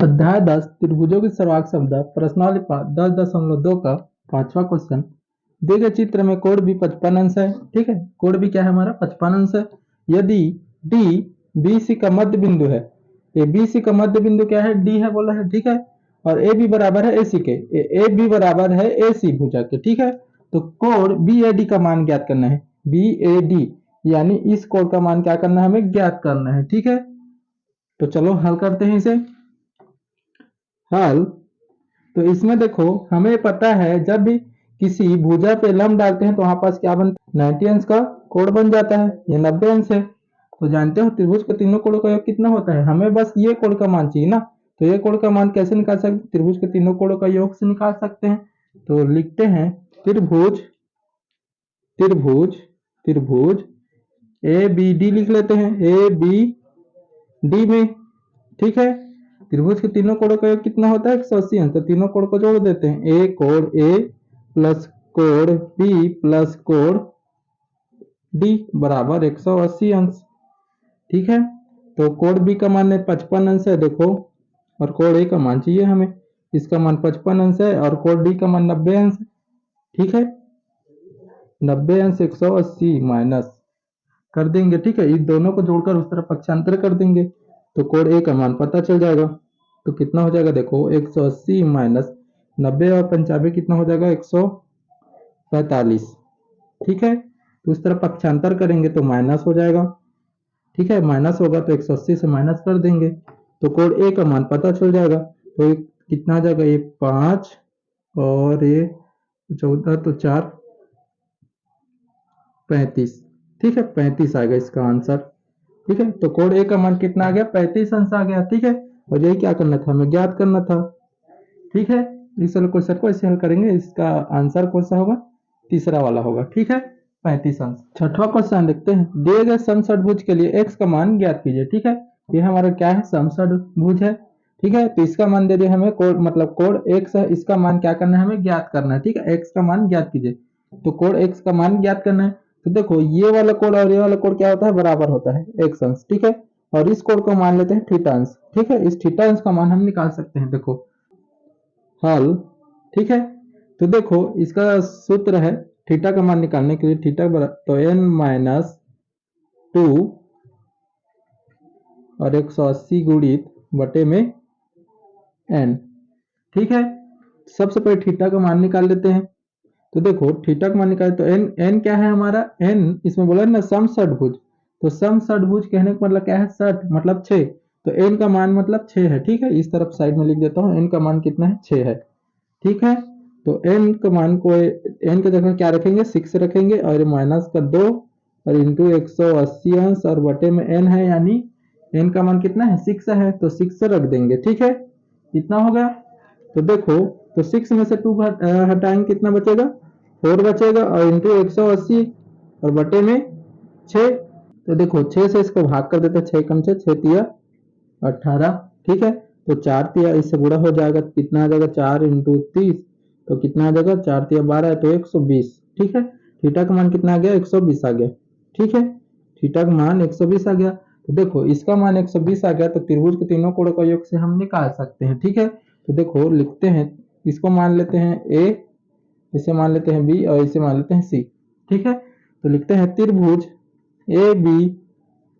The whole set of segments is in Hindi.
अध्याय 10 त्रिभुजों की सर्वांग क्षमता प्रश्नावली 10.2 का 5वां क्वेश्चन। दिए गए चित्र में कोण भी 55 अंश है। ठीक है, कोण भी क्या है हमारा 55 अंश है। यदि डी बी सी का मध्य बिंदु है, ए बी सी का मध्य बिंदु क्या है, डी है बोला है। ठीक है, और ए बी बराबर है ए सी के, ए बी बराबर है ए सी भुजा के। ठीक है, तो कोण बी ए डी का मान ज्ञात करना है। बी ए डी यानी इस कोण का मान क्या करना है, हमें ज्ञात करना है। ठीक है, तो चलो हल करते हैं इसे। हल, तो इसमें देखो हमें पता है जब भी किसी भुजा पे लंब डालते हैं तो वहां पास क्या बनता है, 90 अंश का कोण बन जाता है। ये 90 अंश है। तो जानते हो त्रिभुज के तीनों कोणों का योग कितना होता है, हमें बस ये कोण का मान चाहिए ना। तो ये कोण का मान कैसे निकाल सकते हैं, त्रिभुज के तीनों कोणों का योग से निकाल सकते हैं। तो लिखते हैं त्रिभुज त्रिभुज त्रिभुज ए बी डी लिख लेते हैं, ए बी डी में। ठीक है, त्रिभुज के तीनों कोणों का योग कितना होता है, 180 अंश। तो तीनों कोण को जोड़ देते हैं, ए कोण ए प्लस कोण बी प्लस कोण डी बराबर 180 अंश। ठीक है, तो कोण बी का मान 55 अंश है देखो, और कोण ए का मान चाहिए हमें, इसका मान 55 अंश है और कोण डी का मान 90 अंश है। ठीक है, 90 अंश 180 माइनस कर देंगे। ठीक है, इन दोनों को जोड़कर उस तरफ पक्षांतर कर देंगे तो कोण ए का मान पता चल जाएगा। तो कितना हो जाएगा देखो, 180 माइनस 90 और 95 कितना हो जाएगा, 145। ठीक है, तो उस तरफ पक्षांतर करेंगे तो माइनस हो जाएगा। ठीक है, माइनस होगा तो 180 से माइनस कर देंगे तो कोण ए का मान पता चल जाएगा। तो ये कितना आ जाएगा, ये 5 और ये 14 तो 4 35। ठीक है, 35 आ गया इसका आंसर। ठीक है, तो कोण ए का मान कितना आ गया, 35 अंश आ गया। ठीक है, और यही क्या करना था, हमें ज्ञात करना था। ठीक है, इस वाले क्वेश्चन को ऐसे हल करेंगे। इसका आंसर कौन सा होगा, तीसरा वाला होगा। ठीक है, 35 अंश। छठवां क्वेश्चन देखते हैं, दिए गए समषटभुज के लिए x का मान ज्ञात कीजिए। ठीक है, ये हमारा क्या है, समषटभुज है। ठीक है, तो इसका मान दे दिए हमें, कोण मतलब कोण x है, इसका मान क्या करना है, हमें ज्ञात करना है। ठीक है, x का मान ज्ञात कीजिए, तो कोण x का मान ज्ञात करना है। तो देखो ये वाला कोण और ये वाला कोण क्या होता है, बराबर होता है, x अंश। ठीक है, और इस कोण को मान लेते हैं थीटा अंश। ठीक है, इस थीटा अंश का मान हम निकाल सकते हैं। देखो हल, ठीक है, तो देखो इसका सूत्र है थीटा का मान निकालने के लिए, थीटा तो n माइनस 2 और 180 गुणित बटे में n। ठीक है, सबसे पहले थीटा का मान निकाल लेते हैं। तो देखो थीटा का मान निकाले तो n क्या है हमारा, n इसमें बोला ना समषटभुज, तो समषटभुज कहने का मतलब क्या है, 60 मतलब 6, तो n का मान मतलब 6 है। ठीक है, इस तरफ साइड में लिख देता हूँ, n का मान कितना है, 6 है। ठीक है, तो n का मान को n के जगह क्या रखेंगे, 6 रखेंगे, और माइनस का 2 और इंटू 180 अंश और बटे में n है, यानी n का मान कितना है, 6 है, तो 6 से रख देंगे। ठीक है, इतना हो गया। तो देखो, तो 6 में से 2 हटाएंगे, कितना बचेगा, 4 बचेगा, और इंटू 180 और बटे में 6। तो देखो 6 से इसको भाग कर देते, 6 कम 6 6 तिया 18। ठीक है, तो 4 तिया इससे गुणा हो जाएगा, तो कितना आ जाएगा, 4 इंटू 30, तो कितना आ जाएगा, 4 तिया 12 है, तो 120। ठीक है, थीटा का मान कितना आ गया, 120 आ गया। ठीक है, थीटा का मान 120 आ गया। तो देखो इसका मान 120 आ गया, तो त्रिभुज के तीनों कोणों का योग से हम निकाल सकते हैं। ठीक है, तो देखो लिखते हैं, इसको मान लेते हैं a, इसे मान लेते हैं b और इसे मान लेते हैं c। ठीक है, तो लिखते हैं त्रिभुज ए बी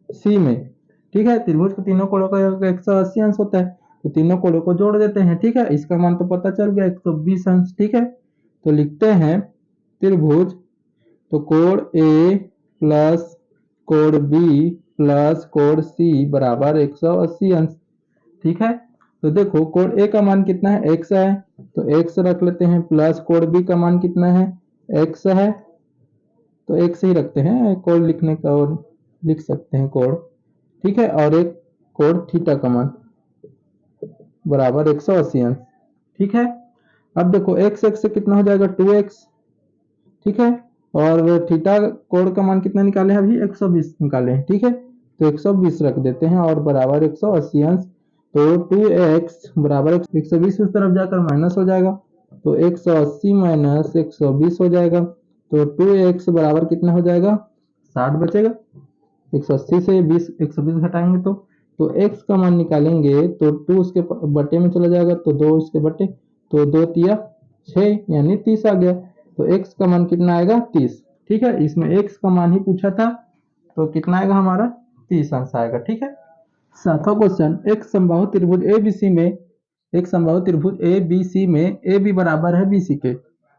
सी में। ठीक है, त्रिभुज के तीनों कोणों का योग 180 अंश होता है, तो तीनों कोणों को जोड़ देते हैं। ठीक है, इसका मान तो पता चल गया, 120 अंश। ठीक है, तो लिखते हैं त्रिभुज, तो कोण ए प्लस कोण बी प्लस कोण सी बराबर 180 अंश। ठीक है, तो देखो कोण ए का मान कितना है, x है, तो x रख लेते हैं, प्लस कोण बी का मान कितना है, x है, तो x ही रखते हैं, कोण लिखने का और लिख सकते हैं कोण। ठीक है, और एक कोण थीटा का मान बराबर 180 अंश। ठीक है, अब देखो x x से कितना हो जाएगा, 2x। ठीक है, और थीटा कोण का मान कितना निकाले हैं, अभी 120 निकाले हैं। ठीक है, तो 120 रख देते हैं और बराबर 180 अंश। तो 2x बराबर 120 उस तरफ जाकर माइनस हो जाएगा, तो 180 माइनस 120 हो जाएगा, तो 2x बराबर कितना हो जाएगा, 60 बचेगा। 180 से 120 घटाएंगे तो तो x का मान निकालेंगे तो 2 उसके बटे में चला जाएगा, तो 2 इसके बटे, तो 2 तिया 6 यानी 30 आ गया। तो x का मान कितना आएगा 30। ठीक है, इसमें x का मान ही पूछा था, तो कितना आएगा हमारा 30 आंसर आएगा। ठीक है, सातवां क्वेश्चन, एक समबाहु त्रिभुज एबीसी में, एक समबाहु त्रिभुज एबीसी में ए बी बराबर है बीसी के,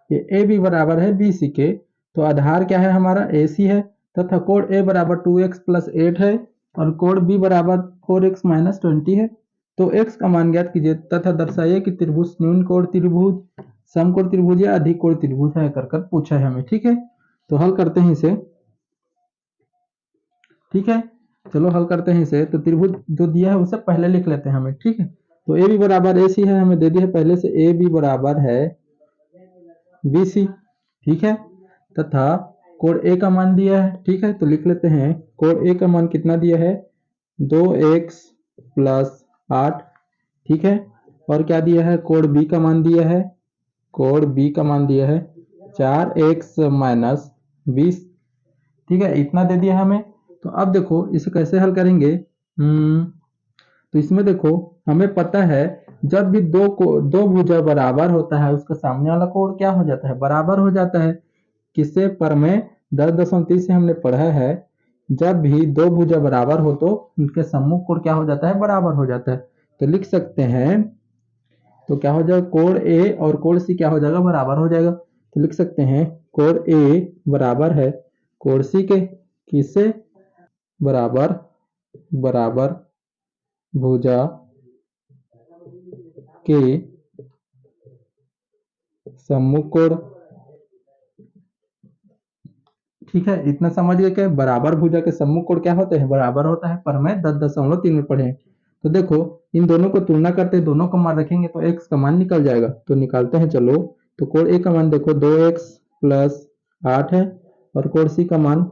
ये ए बी बराबर है बीसी के, तो आधार क्या है हमारा ए सी है, तथा कोण ए बराबर 2x प्लस 8 है और कोण बी बराबर 4x माइनस 20 है। तो x का मान ज्ञात कीजिए तथा दर्शाइए कि त्रिभुज न्यून कोण त्रिभुज, समकोण त्रिभुज या अधिक कोण त्रिभुज है, कर पूछा है हमें। ठीक है, तो हल करते हैं इसे। ठीक है, चलो हल करते हैं इसे। तो त्रिभुज जो दिया है उसे पहले लिख लेते हैं हमें। ठीक है, तो ए बी बराबर ए सी है, हमें दे दिया है पहले से, ए बी बराबर है बी सी। ठीक है, तथा कोण ए का मान दिया है। ठीक है, तो लिख लेते हैं, कोण ए का मान कितना दिया है 2x प्लस 8। ठीक है, और क्या दिया है, कोण बी का मान दिया है, कोण बी का मान दिया है 4x माइनस 20। ठीक है, इतना दे दिया हमें। तो अब देखो इसे कैसे हल करेंगे। तो इसमें देखो हमें पता है जब भी दो भुजा बराबर होता है उसका सामने वाला कोण क्या हो जाता है, बराबर हो जाता है। किससे, प्रमेय 10.30 से हमने पढ़ा है, जब भी दो भुजा बराबर हो तो उनके सम्मुख कोण क्या हो जाता है, बराबर हो जाता है। तो लिख सकते हैं, तो क्या हो जाएगा, कोण ए और कोण सी क्या हो जाएगा, बराबर हो जाएगा। तो लिख सकते हैं कोण ए बराबर है कोण सी के, किससे, बराबर बराबर भुजा के सम्मुख कोण। ठीक है, इतना समझ गए क्या, बराबर भुजा के सम्मुख कोण क्या होते हैं, बराबर होता है। प्रमेय 10.3 में पढ़े हैं। तो देखो इन दोनों को तुलना करते हैं, दोनों का मान रखेंगे तो x का मान निकल जाएगा। तो निकालते हैं चलो। तो कोण ए का मान देखो 2x प्लस 8 है और कोण सी का मान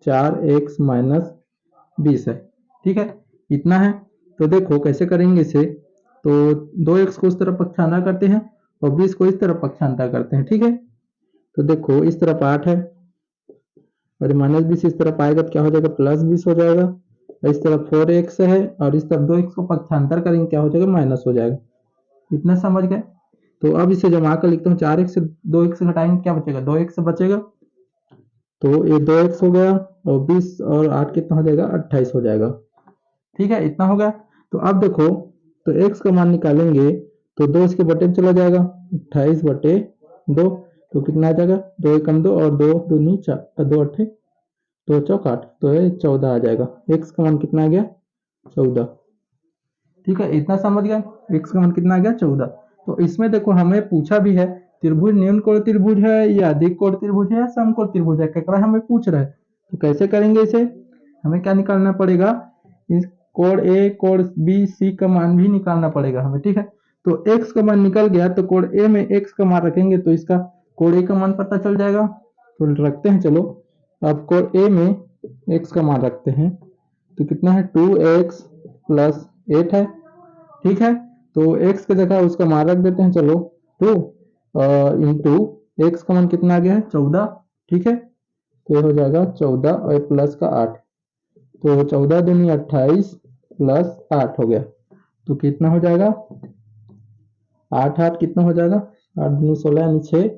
4x माइनस 20 है। ठीक है, इतना है। तो देखो कैसे करेंगे इसे, तो 2x को उस तरफ पक्षांतर करते हैं और 20 को इस तरफ पक्षांतर करते हैं। ठीक है, तो देखो इस तरफ 8 है और -20 इस तरफ आएगा तो क्या हो जाएगा, +20 हो जाएगा। और इस तरफ 4x है और इस तरफ 2x को पक्षांतर करेंगे क्या हो जाएगा, माइनस हो जाएगा। इतना समझ गए। तो अब इसे जमा कर लिखता हूँ, 4x से 2x घटाएंगे क्या बचेगा, 2x बचेगा। तो ये 2x हो गया और 20 और 8 कितना हो जाएगा, 28 हो जाएगा। ठीक है, इतना हो गया। तो अब देखो, तो x का मान निकालेंगे तो 2 इसके बटे में चला जाएगा, 28 बटे 2, तो कितना आ जाएगा, 2 एकम 2 और 2 दूनी 4, 2 अट्ठे 2 चौक 8, तो ये 14 आ जाएगा। x का मान कितना आ गया, 14। ठीक है, इतना समझ गया, x का मान कितना आ गया, 14। तो इसमें देखो हमें पूछा भी है त्रिभुज न्यून कोण त्रिभुज है या अधिक कोण त्रिभुज है या समकोण त्रिभुज है, क्या हमें पूछ रहा है। तो कैसे करेंगे इसे, हमें क्या निकालना पड़ेगा, इस कोण ए कोण बी सी का मान भी निकालना पड़ेगा हमें। ठीक है, तो x का मान निकल गया तो कोण ए में x का मान रखेंगे तो इसका कोण ए का मान पता चल जाएगा। तो रखते हैं चलो, अब कोण ए में x का मान रखते हैं, तो कितना है 2x प्लस 8 है। ठीक है, तो x की जगह उसका मान रख देते हैं चलो 2 इंटू एक्स का मान कितना आ गया है 14। ठीक है, तो ये हो जाएगा 14 और प्लस का 8, तो 14 दूनी 28 प्लस 8 हो गया, तो कितना हो जाएगा 8 8 कितना हो जाएगा, 8 दूनी 16 यानी 6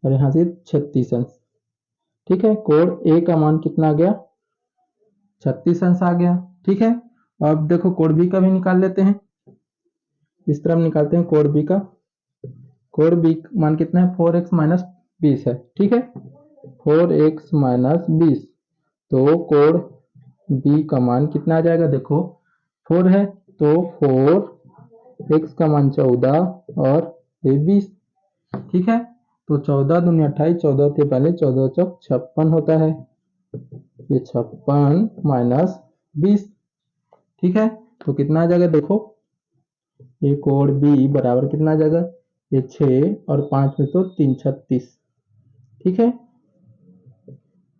और यहाँ से 36 अंश। ठीक है, कोण ए का मान कितना आ गया 36 अंश आ गया। ठीक है, अब देखो कोण बी का भी निकाल लेते हैं, इस तरफ निकालते हैं कोण बी का। कोण बी मान कितना है 4x माइनस 20 है। ठीक है, 4x माइनस 20, तो कोण बी का मान कितना आ जाएगा, देखो 4 है तो 4x का मान 14 और ये 20। ठीक है, तो 14 दूनी 28, 14 थे पहले, 14 चौक 56 होता है, ये 56 माइनस 20। ठीक है, तो कितना आ जाएगा देखो, ये कोण बी बराबर कितना आ जाएगा, ये 6 और 5 में तो 3 36। ठीक है,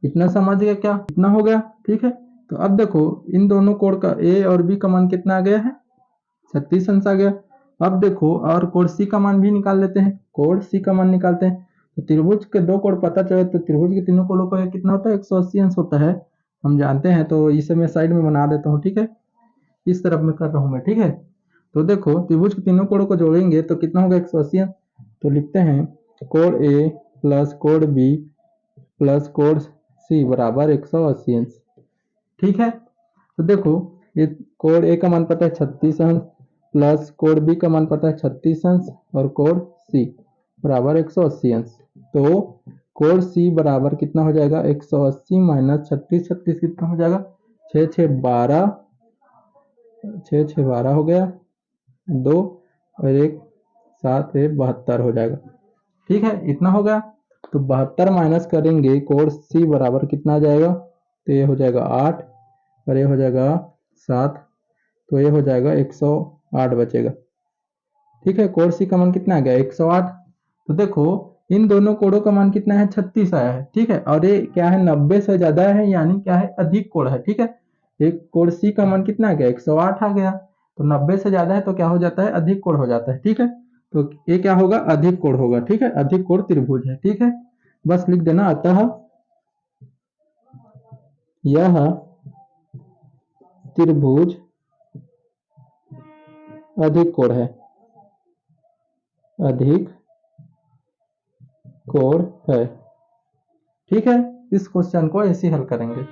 इतना समझ गया क्या, इतना हो गया। ठीक है, तो अब देखो इन दोनों कोण का ए और बी का मान कितना आ गया है 36 अंश आ गया। अब देखो और कोण सी का मान भी निकाल लेते हैं, कोण सी का मान निकालते हैं। तो त्रिभुज के दो कोण पता चले तो त्रिभुज के तीनों कोणों का कितना होता है 180 अंश होता है, हम जानते हैं। तो इसे मैं साइड में बना देता हूँ। ठीक है, इस तरफ में कर रहा हूं मैं, ठीक है। तो देखो त्रिभुज के तीनों कोणों को जोड़ेंगे तो कितना होगा 180। तो लिखते हैं कोण ए प्लस कोण बी प्लस कोण सी बराबर 180 अंश, ठीक है। तो देखो ये कोण ए का मान पता है 36 अंश प्लस कोण बी का मान पता है 36 अंश और कोण सी बराबर 180 अंश। तो कोण सी बराबर कितना हो जाएगा 180 माइनस 36, 36 कितना हो जाएगा 6 6 12, 6 6 12 हो गया, 2 और 1 7 है 72 हो जाएगा, ठीक है। इतना होगा तो 72 माइनस करेंगे कोण सी बराबर कितना आ जाएगा, तो ये हो जाएगा 8 और ये हो जाएगा 7, तो ये हो जाएगा 108 बचेगा, ठीक है। कोण सी का मान कितना आ गया 108। तो देखो इन दोनों कोणों का मान कितना है 36 आया है, ठीक है। और ये क्या है 90 से ज्यादा है यानी क्या है अधिक कोण है, ठीक है। एक कोण सी का मान कितना आ गया 108 आ गया, तो 90 से ज्यादा है तो क्या हो जाता है अधिक कोण हो जाता है, ठीक है। तो ये क्या होगा अधिक कोण होगा, ठीक है, अधिक कोण त्रिभुज है, ठीक है। बस लिख देना अतः यह त्रिभुज अधिक कोण है, अधिक कोण है, ठीक है। इस क्वेश्चन को ऐसे हल करेंगे।